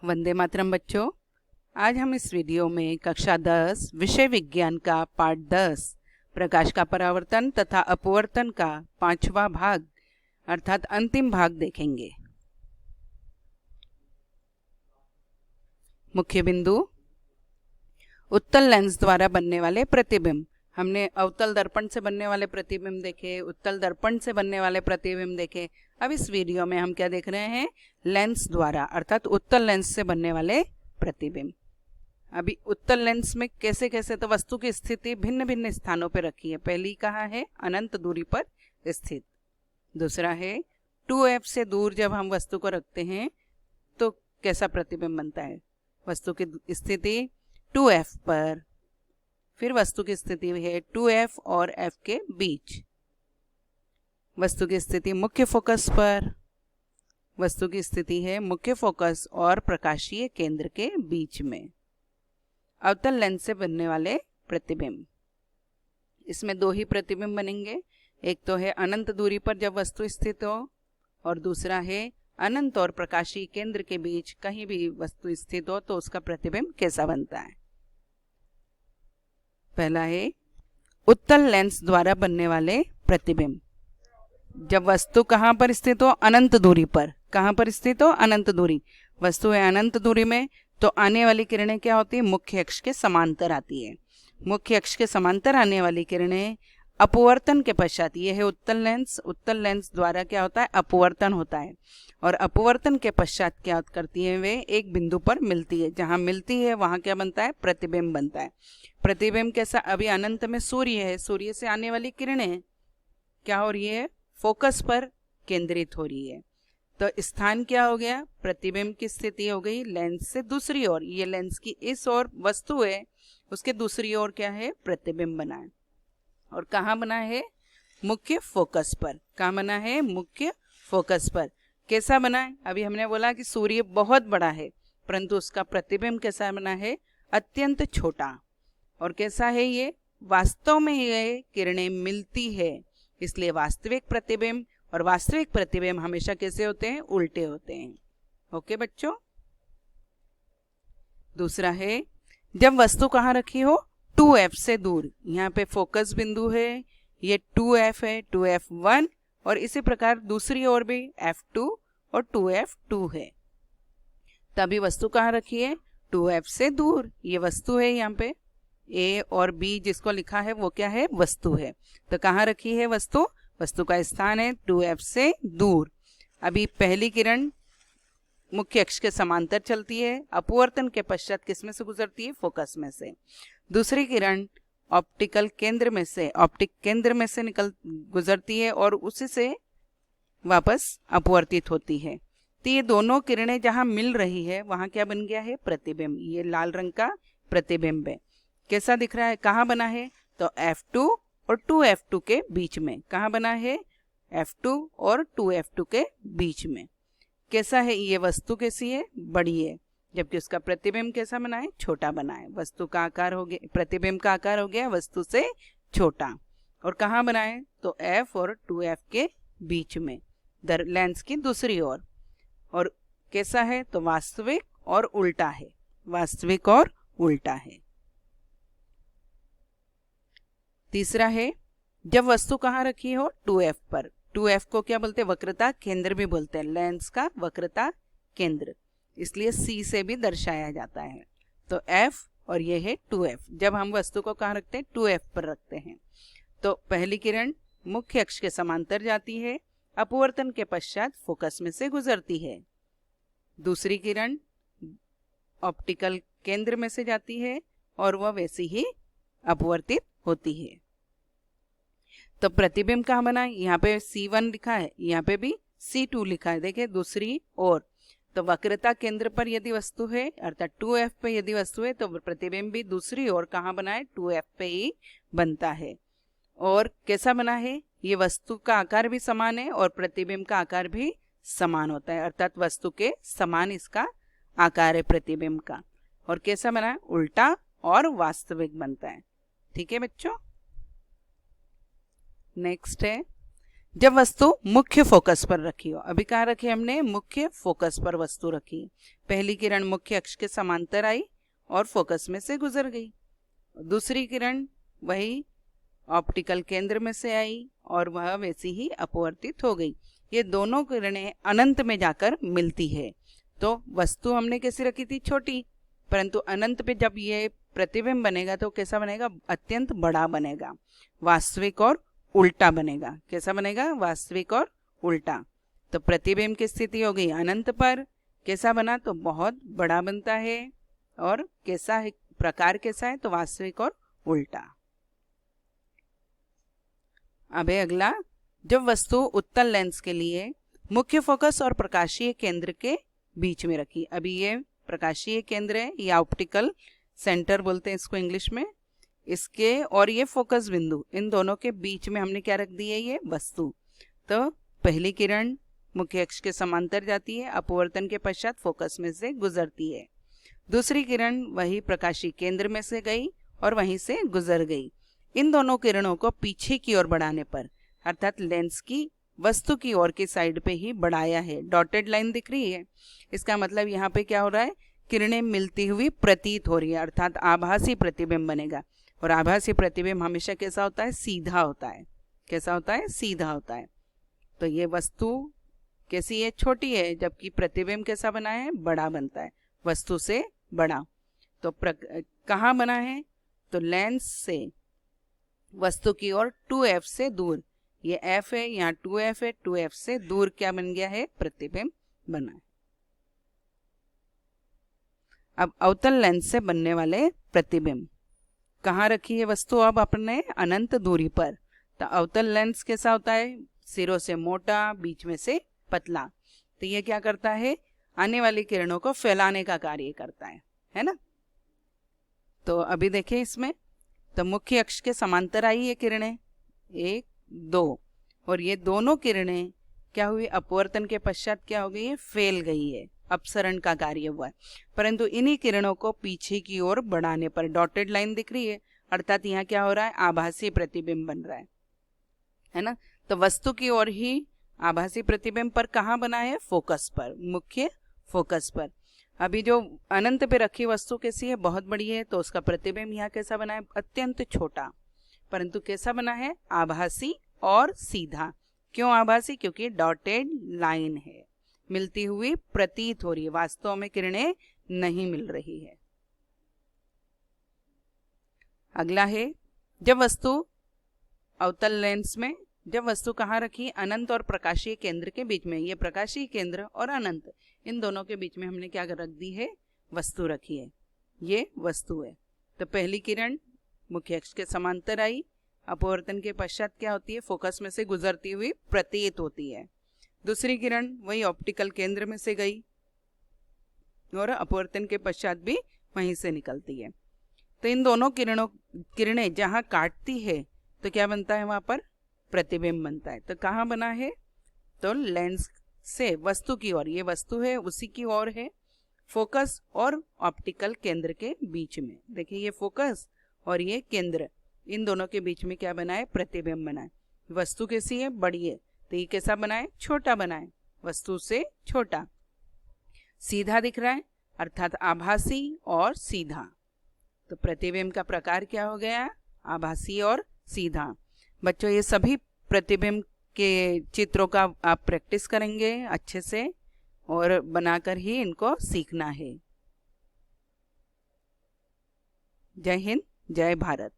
वंदे मातरम बच्चों। आज हम इस वीडियो में कक्षा 10 विषय विज्ञान का पाठ 10 प्रकाश का परावर्तन तथा अपवर्तन का 5वां भाग अर्थात अंतिम भाग देखेंगे। मुख्य बिंदु, उत्तल लेंस द्वारा बनने वाले प्रतिबिंब। हमने अवतल दर्पण से बनने वाले प्रतिबिंब देखे, उत्तल दर्पण से बनने वाले प्रतिबिंब देखे। अब इस वीडियो में हम क्या देख रहे हैं? लेंस द्वारा अर्थात उत्तल लेंस से बनने वाले प्रतिबिंब। अभी उत्तल लेंस में कैसे कैसे, तो वस्तु की स्थिति भिन्न भिन्न स्थानों पर रखी है। पहली कहाँ है? अनंत दूरी पर स्थित। दूसरा है 2f से दूर जब हम वस्तु को रखते हैं तो कैसा प्रतिबिंब बनता है? वस्तु की स्थिति 2f पर, फिर वस्तु की स्थिति है 2f और f के बीच। वस्तु की स्थिति मुख्य फोकस पर, वस्तु की स्थिति है मुख्य फोकस और प्रकाशीय केंद्र के बीच में। अवतल लेंस से बनने वाले प्रतिबिंब, इसमें दो ही प्रतिबिंब बनेंगे। एक तो है अनंत दूरी पर जब वस्तु स्थित हो, और दूसरा है अनंत और प्रकाशीय केंद्र के बीच कहीं भी वस्तु स्थित हो तो उसका प्रतिबिंब कैसा बनता है। पहला है उत्तल लेंस द्वारा बनने वाले प्रतिबिंब। जब वस्तु कहाँ पर स्थित हो? अनंत दूरी पर। कहाँ पर स्थित हो? अनंत दूरी। वस्तु है अनंत दूरी में, तो आने वाली किरणें क्या होती है? मुख्य अक्ष के समांतर आती है। मुख्य अक्ष के समांतर आने वाली किरणें अपवर्तन के पश्चात, ये है उत्तल लेंस। उत्तल लेंस द्वारा क्या होता है? अपवर्तन होता है, और अपवर्तन के पश्चात क्या करती है? वे एक बिंदु पर मिलती है। जहाँ मिलती है वहाँ क्या बनता है? प्रतिबिंब बनता है। प्रतिबिंब कैसा? अभी अनंत में सूर्य है, सूर्य से आने वाली किरणें क्या हो रही है? फोकस पर केंद्रित हो रही है। तो स्थान क्या हो गया? प्रतिबिंब की स्थिति हो गई लेंस से दूसरी ओर। ये लेंस की इस ओर वस्तु है, उसके दूसरी ओर क्या है? प्रतिबिंब बना है। और कहाँ बना है? मुख्य फोकस पर। कहाँ बना है? मुख्य फोकस पर। कैसा बना है? अभी हमने बोला कि सूर्य बहुत बड़ा है, परंतु उसका प्रतिबिंब कैसा बना है? अत्यंत छोटा। और कैसा है ये? वास्तव में ये किरणें मिलती है, इसलिए वास्तविक प्रतिबिंब। और वास्तविक प्रतिबिंब हमेशा कैसे होते हैं? उल्टे होते हैं। ओके बच्चों। दूसरा है जब वस्तु कहाँ रखी हो? 2f से दूर। यहाँ पे फोकस बिंदु है, ये 2f है, 2f1, और इसी प्रकार दूसरी ओर भी f2 और 2f2 है। तभी वस्तु कहाँ रखी है? 2f से दूर। ये वस्तु है, यहाँ पे a और b जिसको लिखा है वो क्या है? वस्तु है। तो कहाँ रखी है वस्तु? वस्तु का स्थान है 2f से दूर। अभी पहली किरण मुख्य अक्ष के समांतर चलती है, अपवर्तन के पश्चात किस में से गुजरती है? फोकस में से। दूसरी किरण ऑप्टिक केंद्र में से गुजरती है और उसी से वापस अपवर्तित होती है। तो ये दोनों किरणें जहाँ मिल रही है वहाँ क्या बन गया है? प्रतिबिंब। ये लाल रंग का प्रतिबिंब है। कैसा दिख रहा है? कहाँ बना है? तो f2 और 2f2 के बीच में। कहाँ बना है? f2 और 2f2 के बीच में। कैसा है? ये वस्तु कैसी है? बड़ी है, जबकि उसका प्रतिबिंब कैसा बना है? छोटा बना है। वस्तु का आकार हो गया, प्रतिबिंब का आकार हो गया वस्तु से छोटा। और कहाँ बना है? तो f और 2f के बीच में, लेंस की दूसरी ओर। और कैसा है? तो वास्तविक और उल्टा है। वास्तविक और उल्टा है। तीसरा है जब वस्तु कहाँ रखी हो? 2f पर। 2f को क्या बोलते हैं? वक्रता केंद्र भी बोलते हैं। लेंस का वक्रता केंद्र, इसलिए c से भी दर्शाया जाता है। तो f और ये है 2f। जब हम वस्तु को कहाँ रखते हैं? 2f पर रखते हैं। तो पहली किरण मुख्य अक्ष के समांतर जाती है, अपवर्तन के पश्चात फोकस में से गुजरती है। दूसरी किरण ऑप्टिकल केंद्र में से जाती है और वह वैसी ही अपवर्तित होती है। तो प्रतिबिंब कहाँ बना? यहाँ पे C1 लिखा है, यहाँ पे भी C2 लिखा है। देखिए दूसरी ओर। तो वक्रता केंद्र पर यदि वस्तु है अर्थात 2f पे यदि वस्तु है तो प्रतिबिंब भी दूसरी ओर कहाँ बना है? 2f पे ही बनता है। और कैसा बना है? ये वस्तु का आकार भी समान है और प्रतिबिंब का आकार भी समान होता है, अर्थात वस्तु के समान इसका आकार है प्रतिबिंब का। और कैसा बना है? उल्टा और वास्तविक बनता है। ठीक है बच्चों। नेक्स्ट है जब वस्तु मुख्य फोकस पर रखी हो। अभी कहाँ रखी हमने, मुख्य फोकस पर वस्तु रखी। पहली किरण मुख्य अक्ष के समांतर आई और फोकस में से गुजर गई। दूसरी किरण वही ऑप्टिकल केंद्र में से आई और वह वैसी ही अपवर्तित हो गई। ये दोनों किरणें अनंत में जाकर मिलती है। तो वस्तु हमने कैसी रखी थी, छोटी, परंतु अनंत पे जब ये प्रतिबिंब बनेगा तो कैसा बनेगा, अत्यंत बड़ा बनेगा, वास्तविक और उल्टा बनेगा। कैसा बनेगा, वास्तविक और उल्टा। तो प्रतिबिंब की स्थिति हो गई अनंत पर, कैसा बना, तो बहुत बड़ा बनता है। और कैसा है, प्रकार कैसा है, तो वास्तविक और उल्टा। अब अगला, जब वस्तु उत्तल लेंस के लिए मुख्य फोकस और प्रकाशीय केंद्र के बीच में रखी। अभी ये प्रकाशीय केंद्र है, या ऑप्टिकल सेंटर बोलते हैं इसको इंग्लिश में, इसके और ये फोकस बिंदु, इन दोनों के बीच में हमने क्या रख दी है, ये वस्तु। तो पहली किरण मुख्य अक्ष के समांतर जाती है, अपवर्तन के पश्चात फोकस में से गुजरती है। दूसरी किरण वही प्रकाशीय केंद्र में से गई और वहीं से गुजर गई। इन दोनों किरणों को पीछे की ओर बढ़ाने पर, अर्थात लेंस की वस्तु की ओर की साइड पे ही बढ़ाया है। डॉटेड लाइन दिख रही है, इसका मतलब यहाँ पे क्या हो रहा है, किरणें मिलती हुई प्रतीत हो रही है, अर्थात आभासी प्रतिबिंब बनेगा। और आभासी प्रतिबिंब हमेशा कैसा होता है, सीधा होता है। कैसा होता है, सीधा होता है। तो ये वस्तु कैसी है, छोटी है, जबकि प्रतिबिंब कैसा बना है, बड़ा बनता है, वस्तु से बड़ा। तो कहाँ बना है, तो लेंस से वस्तु की ओर 2f से दूर, ये f है, यहाँ 2f है, 2f से दूर क्या बन गया है, प्रतिबिंब बना है। अब अवतल लेंस से बनने वाले प्रतिबिंब, कहाँ रखी है वस्तु, अब अपने अनंत दूरी पर। तो अवतल लेंस कैसा होता है, सिरों से मोटा, बीच में से पतला। तो ये क्या करता है, आने वाली किरणों को फैलाने का कार्य करता है ना। तो अभी देखिए इसमें, तो मुख्य अक्ष के समांतर आई ये किरणें, 1 2, और ये दोनों किरणें क्या हुई, अपवर्तन के पश्चात क्या हो गई है, फैल गई है, अपसरण का कार्य हुआ है। परंतु इन्हीं किरणों को पीछे की ओर बढ़ाने पर, डॉटेड लाइन दिख रही है, अर्थात यहाँ क्या हो रहा है, आभासी प्रतिबिंब बन रहा है ना। तो वस्तु की ओर ही आभासी प्रतिबिंब पर कहाँ बना है, फोकस पर, मुख्य फोकस पर। अभी जो अनंत पे रखी वस्तु कैसी है, बहुत बड़ी है, तो उसका प्रतिबिंब यहाँ कैसा बना है, अत्यंत छोटा, परंतु कैसा बना है, आभासी और सीधा। क्यों आभासी, क्योंकि डॉटेड लाइन है, मिलती हुई प्रतीत हो रही है, वास्तव में किरणें नहीं मिल रही है। अगला है, जब वस्तु अवतल लेंस में, जब वस्तु कहाँ रखी, अनंत और प्रकाशीय केंद्र के बीच में। ये प्रकाशीय केंद्र और अनंत, इन दोनों के बीच में हमने क्या रख दी है, वस्तु रखी है, ये वस्तु है। तो पहली किरण मुख्य अक्ष के समांतर आई, अपवर्तन के पश्चात क्या होती है, फोकस में से गुजरती हुई प्रतीत होती है। दूसरी किरण वही ऑप्टिकल केंद्र में से गई और अपवर्तन के पश्चात भी वहीं से निकलती है। तो इन दोनों किरणें जहाँ काटती है तो क्या बनता है, वहां पर प्रतिबिंब बनता है। तो कहाँ बना है, तो लेंस से वस्तु की ओर, ये वस्तु है उसी की ओर है, फोकस और ऑप्टिकल केंद्र के बीच में। देखिए ये फोकस और ये केंद्र, इन दोनों के बीच में क्या बना है, प्रतिबिंब बना है। वस्तु कैसी है, बड़ी है, तो ये कैसा बना है, छोटा बना है, वस्तु से छोटा, सीधा दिख रहा है, अर्थात आभासी और सीधा। तो प्रतिबिंब का प्रकार क्या हो गया, आभासी और सीधा। बच्चों ये सभी प्रतिबिंब के चित्रों का आप प्रैक्टिस करेंगे अच्छे से और बनाकर ही इनको सीखना है। जय हिंद, जय भारत।